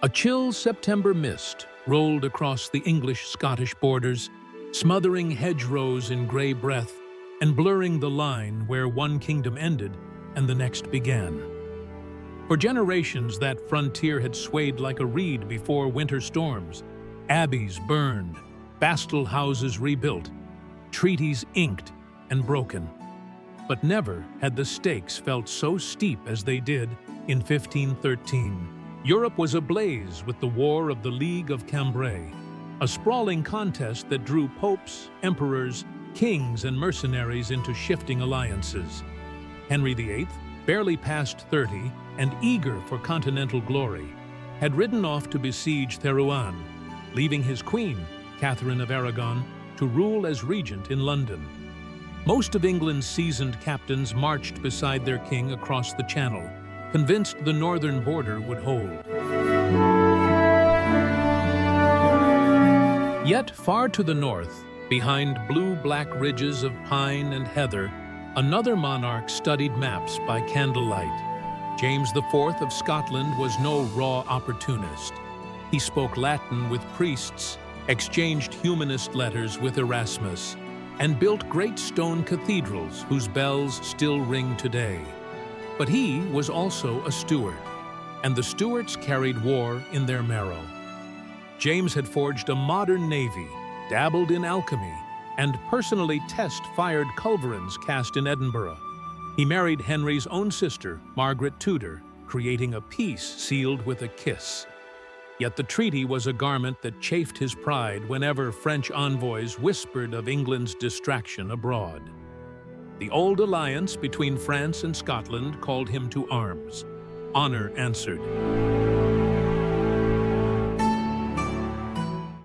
A chill September mist rolled across the English-Scottish borders, smothering hedgerows in grey breath and blurring the line where one kingdom ended and the next began. For generations, that frontier had swayed like a reed before winter storms. Abbeys burned, bastile houses rebuilt, treaties inked and broken. But never had the stakes felt so steep as they did in 1513. Europe was ablaze with the War of the League of Cambrai, a sprawling contest that drew popes, emperors, kings, and mercenaries into shifting alliances. Henry VIII, barely past 30 and eager for continental glory, had ridden off to besiege Therouanne, leaving his queen, Catherine of Aragon, to rule as regent in London. Most of England's seasoned captains marched beside their king across the Channel, convinced the northern border would hold. Yet far to the north, behind blue-black ridges of pine and heather, another monarch studied maps by candlelight. James IV of Scotland was no raw opportunist. He spoke Latin with priests, exchanged humanist letters with Erasmus, and built great stone cathedrals whose bells still ring today. But he was also a Stuart, and the Stuarts carried war in their marrow. James had forged a modern navy, dabbled in alchemy, and personally test-fired culverins cast in Edinburgh. He married Henry's own sister, Margaret Tudor, creating a peace sealed with a kiss. Yet the treaty was a garment that chafed his pride whenever French envoys whispered of England's distraction abroad. The old alliance between France and Scotland called him to arms. Honor answered.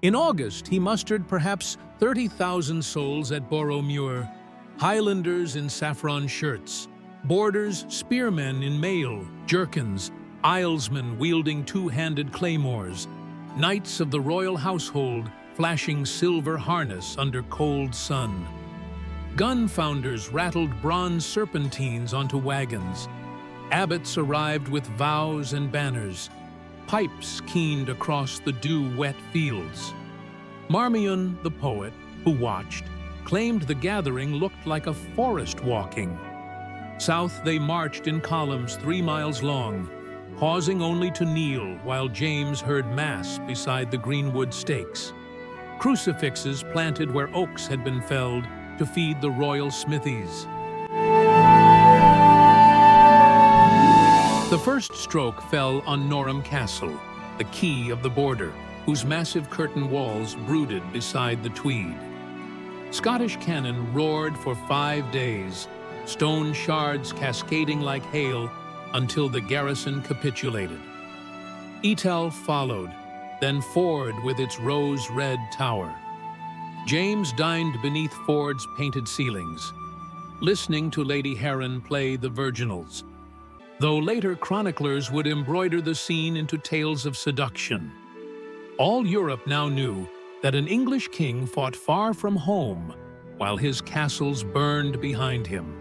In August, he mustered perhaps 30,000 souls at Boroughmuir, Highlanders in saffron shirts, Borders spearmen in mail, jerkins, Islesmen wielding two-handed claymores, knights of the royal household flashing silver harness under cold sun. Gun founders rattled bronze serpentines onto wagons. Abbots arrived with vows and banners. Pipes keened across the dew-wet fields. Marmion, the poet, who watched, claimed the gathering looked like a forest walking. South they marched in columns 3 miles long, pausing only to kneel while James heard Mass beside the greenwood stakes. Crucifixes planted where oaks had been felled to feed the royal smithies. The first stroke fell on Norham Castle, the key of the border, whose massive curtain walls brooded beside the Tweed. Scottish cannon roared for 5 days, stone shards cascading like hail until the garrison capitulated. Etal followed, then Ford with its rose-red tower. James dined beneath Ford's painted ceilings, listening to Lady Heron play the virginals, though later chroniclers would embroider the scene into tales of seduction. All Europe now knew that an English king fought far from home while his castles burned behind him.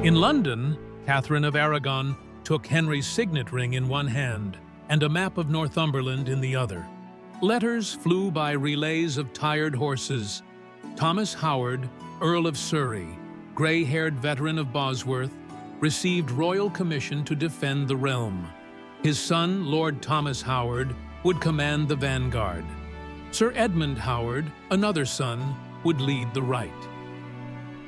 In London, Catherine of Aragon took Henry's signet ring in one hand and a map of Northumberland in the other. Letters flew by relays of tired horses. Thomas Howard, Earl of Surrey, gray-haired veteran of Bosworth, received royal commission to defend the realm. His son, Lord Thomas Howard, would command the vanguard. Sir Edmund Howard, another son, would lead the right.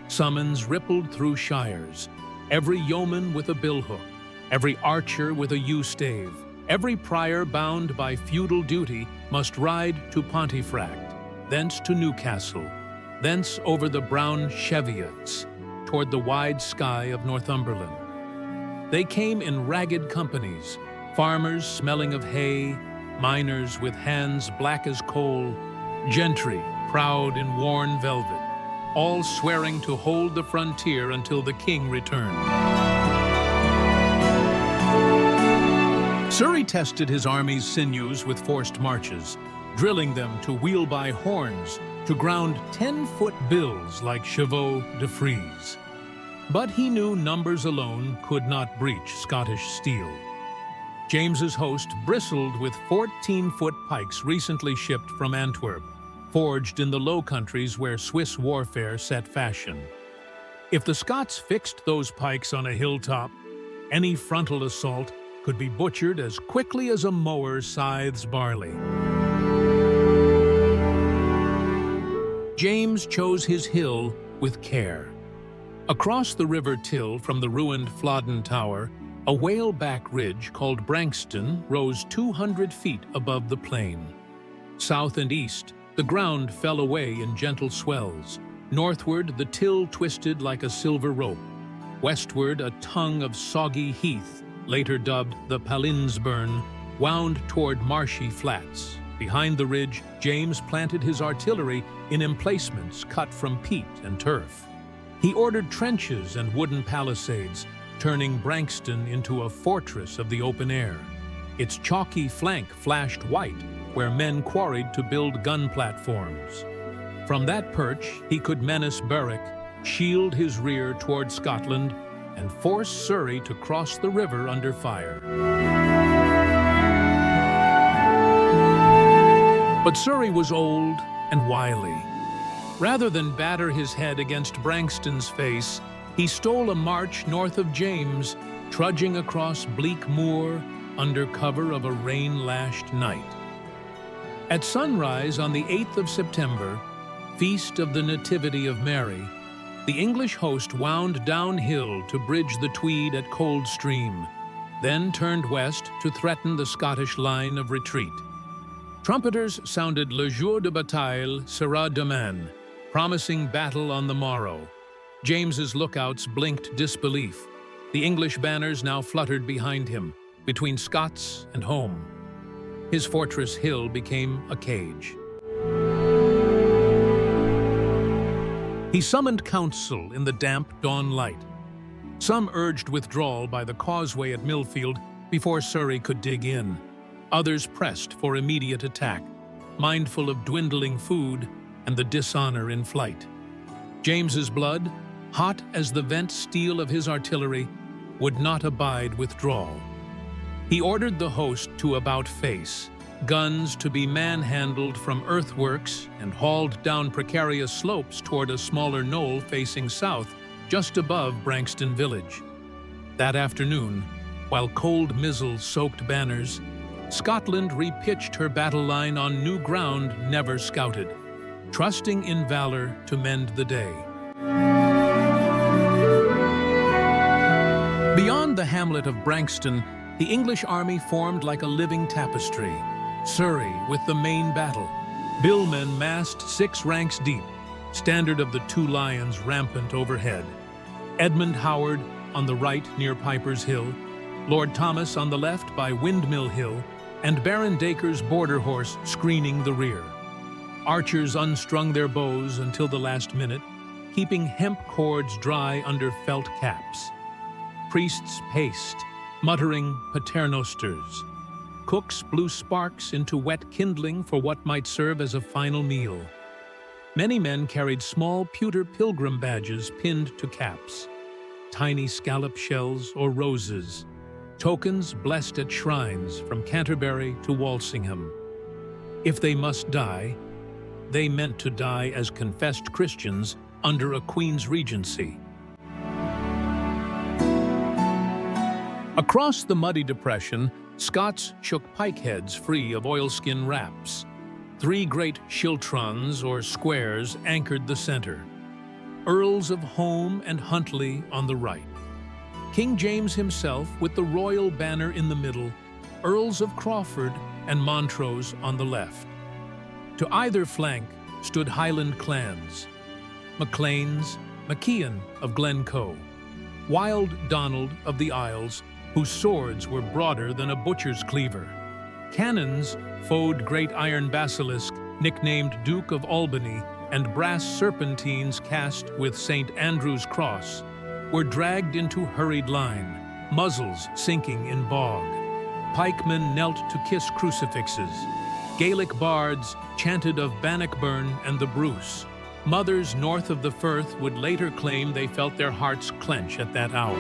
Summons rippled through shires, every yeoman with a billhook, every archer with a yew-stave, every prior bound by feudal duty must ride to Pontefract, thence to Newcastle, thence over the brown Cheviots, toward the wide sky of Northumberland. They came in ragged companies, farmers smelling of hay, miners with hands black as coal, gentry proud in worn velvet, all swearing to hold the frontier until the king returned. Surrey tested his army's sinews with forced marches, drilling them to wheel by horns, to ground 10-foot bills like chevaux de frise. But he knew numbers alone could not breach Scottish steel. James's host bristled with 14-foot pikes recently shipped from Antwerp, forged in the Low Countries where Swiss warfare set fashion. If the Scots fixed those pikes on a hilltop, any frontal assault could be butchered as quickly as a mower scythes barley. James chose his hill with care. Across the River Till from the ruined Flodden Tower, a whale-back ridge called Branxton rose 200 feet above the plain. South and east, the ground fell away in gentle swells. Northward, the Till twisted like a silver rope. Westward, a tongue of soggy heath, later dubbed the Palinsburn, wound toward marshy flats. Behind the ridge, James planted his artillery in emplacements cut from peat and turf. He ordered trenches and wooden palisades, turning Branxton into a fortress of the open air. Its chalky flank flashed white, where men quarried to build gun platforms. From that perch, he could menace Berwick, shield his rear toward Scotland, and force Surrey to cross the river under fire. But Surrey was old and wily. Rather than batter his head against Branxton's face, he stole a march north of James, trudging across bleak moor under cover of a rain-lashed night. At sunrise on the 8th of September, feast of the Nativity of Mary, the English host wound downhill to bridge the Tweed at Coldstream, then turned west to threaten the Scottish line of retreat. Trumpeters sounded Le jour de bataille sera demain, promising battle on the morrow. James's lookouts blinked disbelief. The English banners now fluttered behind him, between Scots and home. His fortress hill became a cage. He summoned council in the damp dawn light. Some urged withdrawal by the causeway at Millfield before Surrey could dig in. Others pressed for immediate attack, mindful of dwindling food and the dishonor in flight. James's blood, hot as the vent steel of his artillery, would not abide withdrawal. He ordered the host to about face, guns to be manhandled from earthworks and hauled down precarious slopes toward a smaller knoll facing south, just above Branxton village. That afternoon, while cold mizzle soaked banners, Scotland repitched her battle line on new ground never scouted, trusting in valor to mend the day. Beyond the hamlet of Branxton, the English army formed like a living tapestry. Surrey with the main battle. Billmen massed 6 ranks deep, standard of the 2 lions rampant overhead. Edmund Howard on the right near Piper's Hill, Lord Thomas on the left by Windmill Hill, and Baron Dacre's border horse screening the rear. Archers unstrung their bows until the last minute, keeping hemp cords dry under felt caps. Priests paced, muttering paternosters. Cooks blew sparks into wet kindling for what might serve as a final meal. Many men carried small pewter pilgrim badges pinned to caps, tiny scallop shells or roses, tokens blessed at shrines from Canterbury to Walsingham. If they must die, they meant to die as confessed Christians under a queen's regency. Across the muddy depression, Scots shook pikeheads free of oilskin wraps. 3 great schiltrons, or squares, anchored the center. Earls of Home and Huntly on the right. King James himself with the royal banner in the middle, Earls of Crawford and Montrose on the left. To either flank stood Highland clans, Macleans, Macian of Glencoe, Wild Donald of the Isles, whose swords were broader than a butcher's cleaver. Cannons foed great iron basilisk, nicknamed Duke of Albany, and brass serpentines cast with St. Andrew's cross, were dragged into hurried line, muzzles sinking in bog. Pikemen knelt to kiss crucifixes. Gaelic bards chanted of Bannockburn and the Bruce. Mothers north of the Firth would later claim they felt their hearts clench at that hour.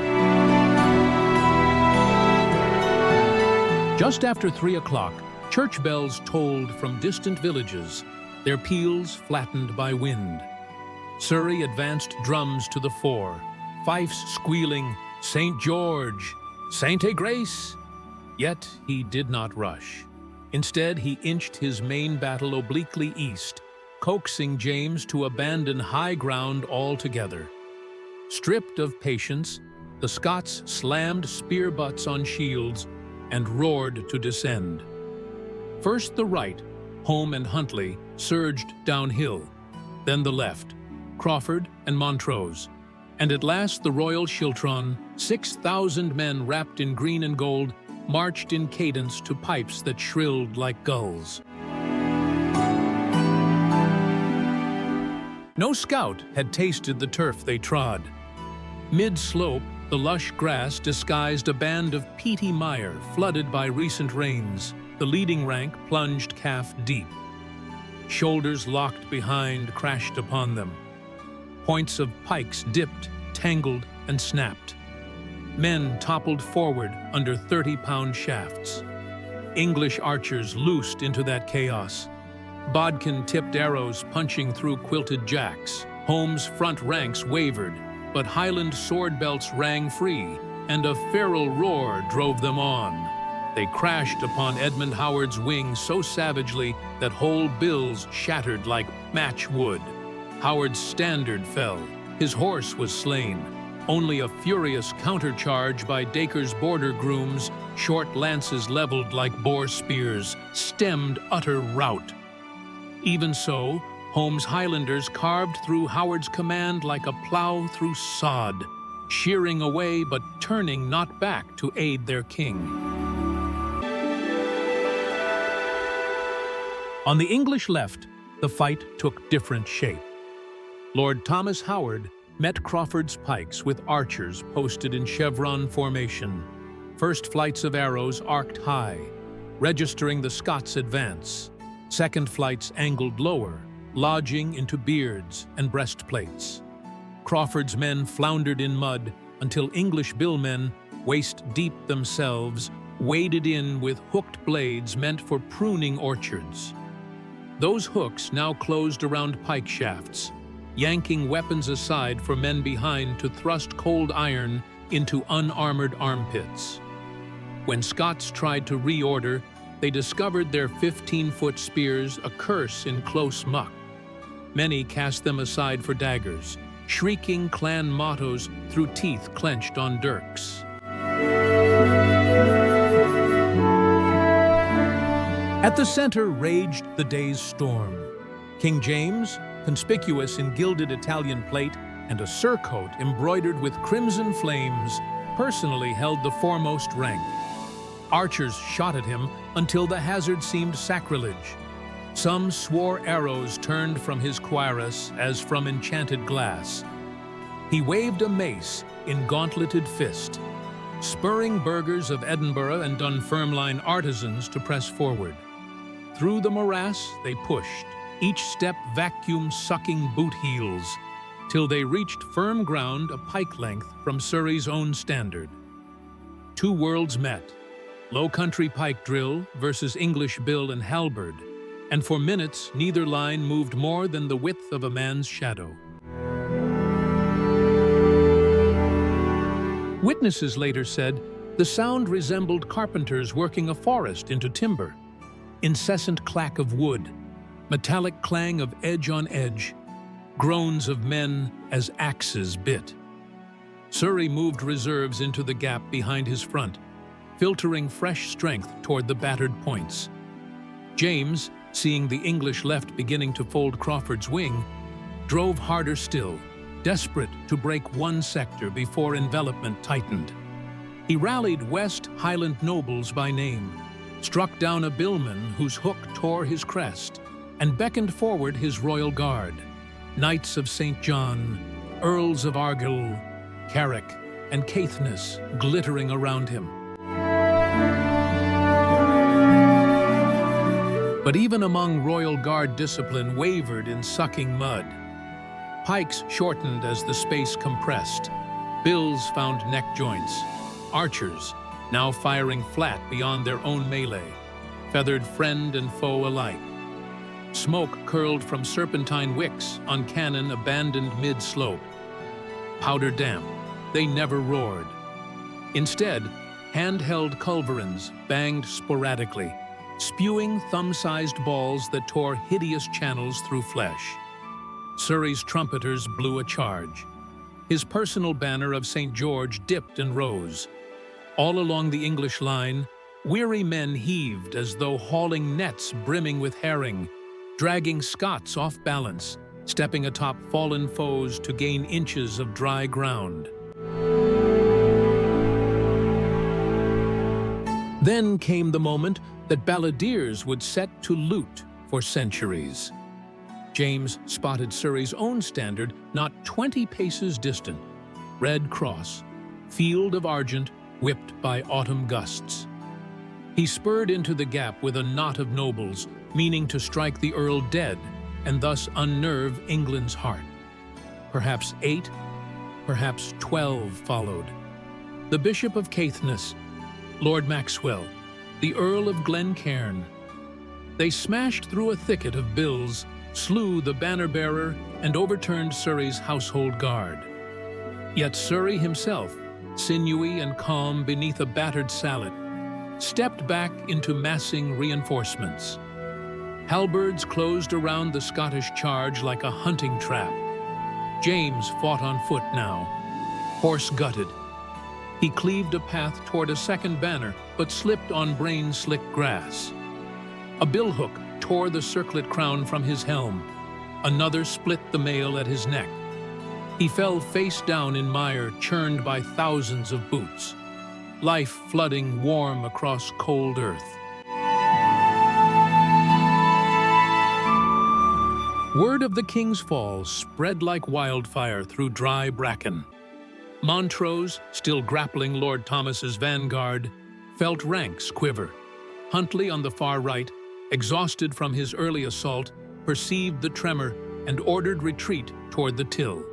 Just after 3 o'clock, church bells tolled from distant villages, their peals flattened by wind. Surrey advanced drums to the fore, fifes squealing, "St. George! Sainte Grace!" Yet he did not rush. Instead, he inched his main battle obliquely east, coaxing James to abandon high ground altogether. Stripped of patience, the Scots slammed spear butts on shields and roared to descend. First the right, Home and Huntley, surged downhill, then the left, Crawford and Montrose, and at last the Royal Schiltron, 6,000 men wrapped in green and gold, marched in cadence to pipes that shrilled like gulls. No scout had tasted the turf they trod. Mid-slope, the lush grass disguised a band of peaty mire flooded by recent rains. The leading rank plunged calf-deep. Shoulders locked behind crashed upon them. Points of pikes dipped, tangled, and snapped. Men toppled forward under 30-pound shafts. English archers loosed into that chaos. Bodkin-tipped arrows punching through quilted jacks. Holmes' front ranks wavered, but Highland sword belts rang free, and a feral roar drove them on. They crashed upon Edmund Howard's wing so savagely that whole bills shattered like matchwood. Howard's standard fell. His horse was slain. Only a furious countercharge by Dacre's border grooms, short lances leveled like boar spears, stemmed utter rout. Even so, Holmes' Highlanders carved through Howard's command like a plow through sod, shearing away but turning not back to aid their king. On the English left, the fight took different shape. Lord Thomas Howard met Crawford's pikes with archers posted in chevron formation. First flights of arrows arced high, registering the Scots' advance. Second flights angled lower, lodging into beards and breastplates. Crawford's men floundered in mud until English billmen, waist-deep themselves, waded in with hooked blades meant for pruning orchards. Those hooks now closed around pike shafts, yanking weapons aside for men behind to thrust cold iron into unarmored armpits. When Scots tried to reorder, they discovered their 15-foot spears a curse in close muck. Many cast them aside for daggers, shrieking clan mottos through teeth clenched on dirks. At the center raged the day's storm. King James, conspicuous in gilded Italian plate and a surcoat embroidered with crimson flames, personally held the foremost rank. Archers shot at him until the hazard seemed sacrilege. Some swore arrows turned from his cuirass as from enchanted glass. He waved a mace in gauntleted fist, spurring burghers of Edinburgh and Dunfermline artisans to press forward. Through the morass they pushed, each step vacuum-sucking boot heels, till they reached firm ground a pike length from Surrey's own standard. Two worlds met, Low Country pike drill versus English bill and halberd, and for minutes neither line moved more than the width of a man's shadow. Witnesses later said the sound resembled carpenters working a forest into timber. Incessant clack of wood, metallic clang of edge on edge, groans of men as axes bit. Surrey moved reserves into the gap behind his front, filtering fresh strength toward the battered points. James, seeing the English left beginning to fold Crawford's wing, drove harder still, desperate to break one sector before envelopment tightened. He rallied West Highland nobles by name, struck down a billman whose hook tore his crest, and beckoned forward his royal guard, Knights of St. John, Earls of Argyll, Carrick, and Caithness glittering around him. But even among royal guard discipline wavered in sucking mud. Pikes shortened as the space compressed. Bills found neck joints. Archers, now firing flat beyond their own melee, feathered friend and foe alike. Smoke curled from serpentine wicks on cannon abandoned mid-slope. Powder damp, they never roared. Instead, handheld culverins banged sporadically, spewing thumb-sized balls that tore hideous channels through flesh. Surrey's trumpeters blew a charge. His personal banner of St. George dipped and rose. All along the English line, weary men heaved as though hauling nets brimming with herring, dragging Scots off balance, stepping atop fallen foes to gain inches of dry ground. Then came the moment that balladeers would set to loot for centuries. James spotted Surrey's own standard not 20 paces distant. Red cross, field of argent, whipped by autumn gusts. He spurred into the gap with a knot of nobles, meaning to strike the Earl dead and thus unnerve England's heart. Perhaps 8, perhaps 12 followed. The Bishop of Caithness, Lord Maxwell, the Earl of Glencairn. They smashed through a thicket of bills, slew the banner-bearer, and overturned Surrey's household guard. Yet Surrey himself, sinewy and calm beneath a battered sallet, stepped back into massing reinforcements. Halberds closed around the Scottish charge like a hunting trap. James fought on foot now, horse-gutted. He cleaved a path toward a second banner, but slipped on brain-slick grass. A billhook tore the circlet crown from his helm. Another split the mail at his neck. He fell face down in mire churned by thousands of boots, life flooding warm across cold earth. Word of the king's fall spread like wildfire through dry bracken. Montrose, still grappling Lord Thomas's vanguard, felt ranks quiver. Huntley on the far right, exhausted from his early assault, perceived the tremor and ordered retreat toward the Till.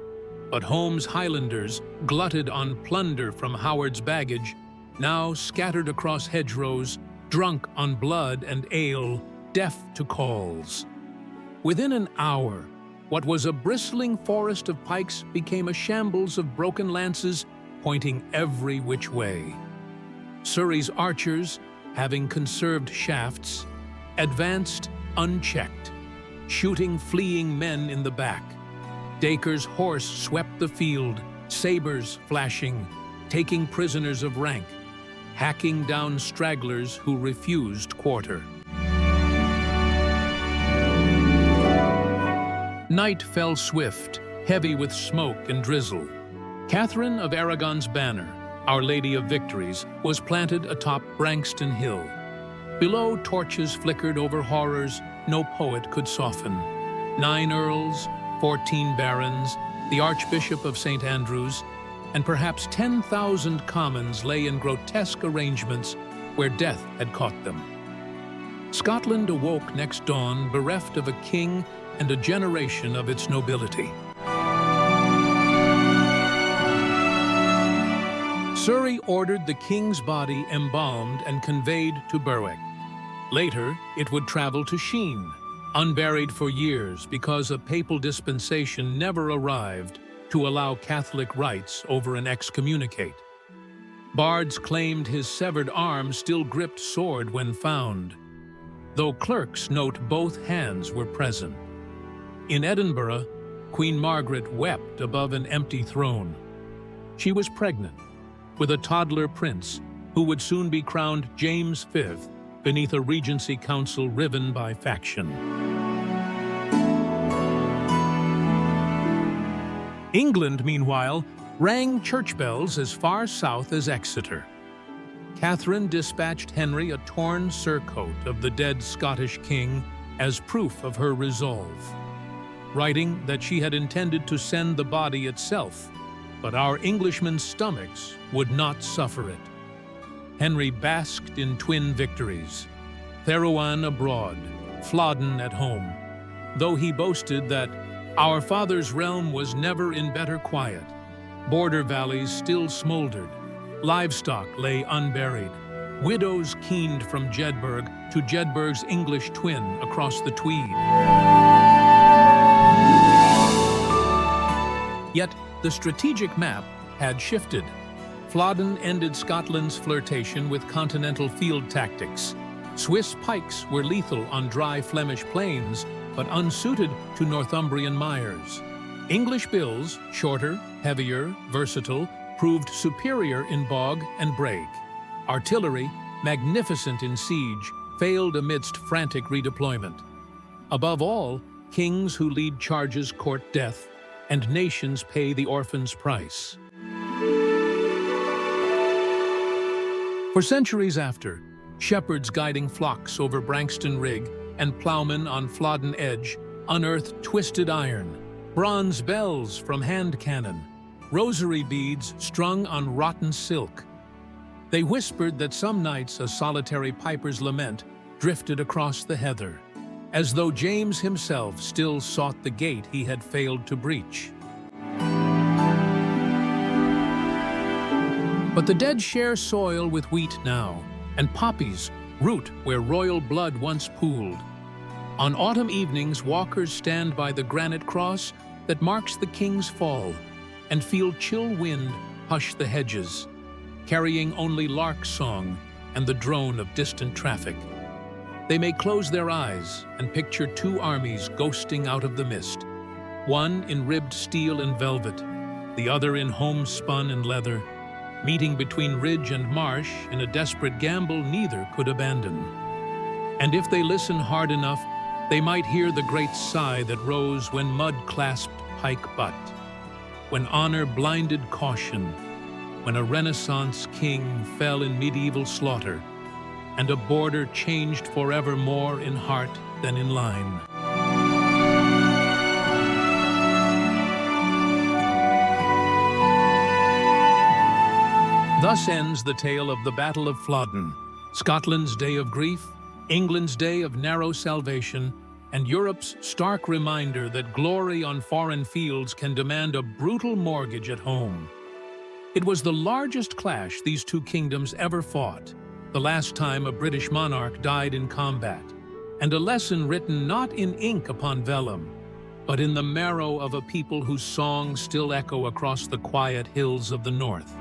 But Holmes' Highlanders, glutted on plunder from Howard's baggage, now scattered across hedgerows, drunk on blood and ale, deaf to calls. Within an hour, what was a bristling forest of pikes became a shambles of broken lances pointing every which way. Surrey's archers, having conserved shafts, advanced unchecked, shooting fleeing men in the back. Dacre's horse swept the field, sabers flashing, taking prisoners of rank, hacking down stragglers who refused quarter. Night fell swift, heavy with smoke and drizzle. Catherine of Aragon's banner, Our Lady of Victories, was planted atop Brankston Hill. Below, torches flickered over horrors no poet could soften. 9 earls, 14 barons, the Archbishop of St. Andrews, and perhaps 10,000 commons lay in grotesque arrangements where death had caught them. Scotland awoke next dawn bereft of a king and a generation of its nobility. Surrey ordered the king's body embalmed and conveyed to Berwick. Later, it would travel to Sheen, unburied for years because a papal dispensation never arrived to allow Catholic rites over an excommunicate. Bards claimed his severed arm still gripped sword when found, though clerks note both hands were present. In Edinburgh, Queen Margaret wept above an empty throne. She was pregnant, with a toddler prince who would soon be crowned James V beneath a regency council riven by faction. England, meanwhile, rang church bells as far south as Exeter. Catherine dispatched Henry a torn surcoat of the dead Scottish king as proof of her resolve, writing that she had intended to send the body itself, but our Englishmen's stomachs would not suffer it. Henry basked in twin victories, Therouanne abroad, Flodden at home, though he boasted that Our father's realm was never in better quiet. Border valleys still smoldered. Livestock lay unburied. Widows keened from Jedburgh to Jedburgh's English twin across the Tweed. Yet the strategic map had shifted. Flodden ended Scotland's flirtation with continental field tactics. Swiss pikes were lethal on dry Flemish plains, but unsuited to Northumbrian mires. English bills, shorter, heavier, versatile, proved superior in bog and brake. Artillery, magnificent in siege, failed amidst frantic redeployment. Above all, kings who lead charges court death, and nations pay the orphan's price. For centuries after, shepherds guiding flocks over Branxton Rig and ploughmen on Flodden Edge unearthed twisted iron, bronze bells from hand cannon, rosary beads strung on rotten silk. They whispered that some nights a solitary piper's lament drifted across the heather, as though James himself still sought the gate he had failed to breach. But the dead share soil with wheat now, and poppies root where royal blood once pooled. On autumn evenings, walkers stand by the granite cross that marks the king's fall, and feel chill wind hush the hedges, carrying only lark song and the drone of distant traffic. They may close their eyes and picture two armies ghosting out of the mist, one in ribbed steel and velvet, the other in homespun and leather, meeting between ridge and marsh in a desperate gamble neither could abandon. And if they listen hard enough, they might hear the great sigh that rose when mud clasped pike butt, when honor blinded caution, when a Renaissance king fell in medieval slaughter, and a border changed forever more in heart than in line. Thus ends the tale of the Battle of Flodden, Scotland's day of grief, England's day of narrow salvation, and Europe's stark reminder that glory on foreign fields can demand a brutal mortgage at home. It was the largest clash these two kingdoms ever fought, the last time a British monarch died in combat, and a lesson written not in ink upon vellum, but in the marrow of a people whose songs still echo across the quiet hills of the north.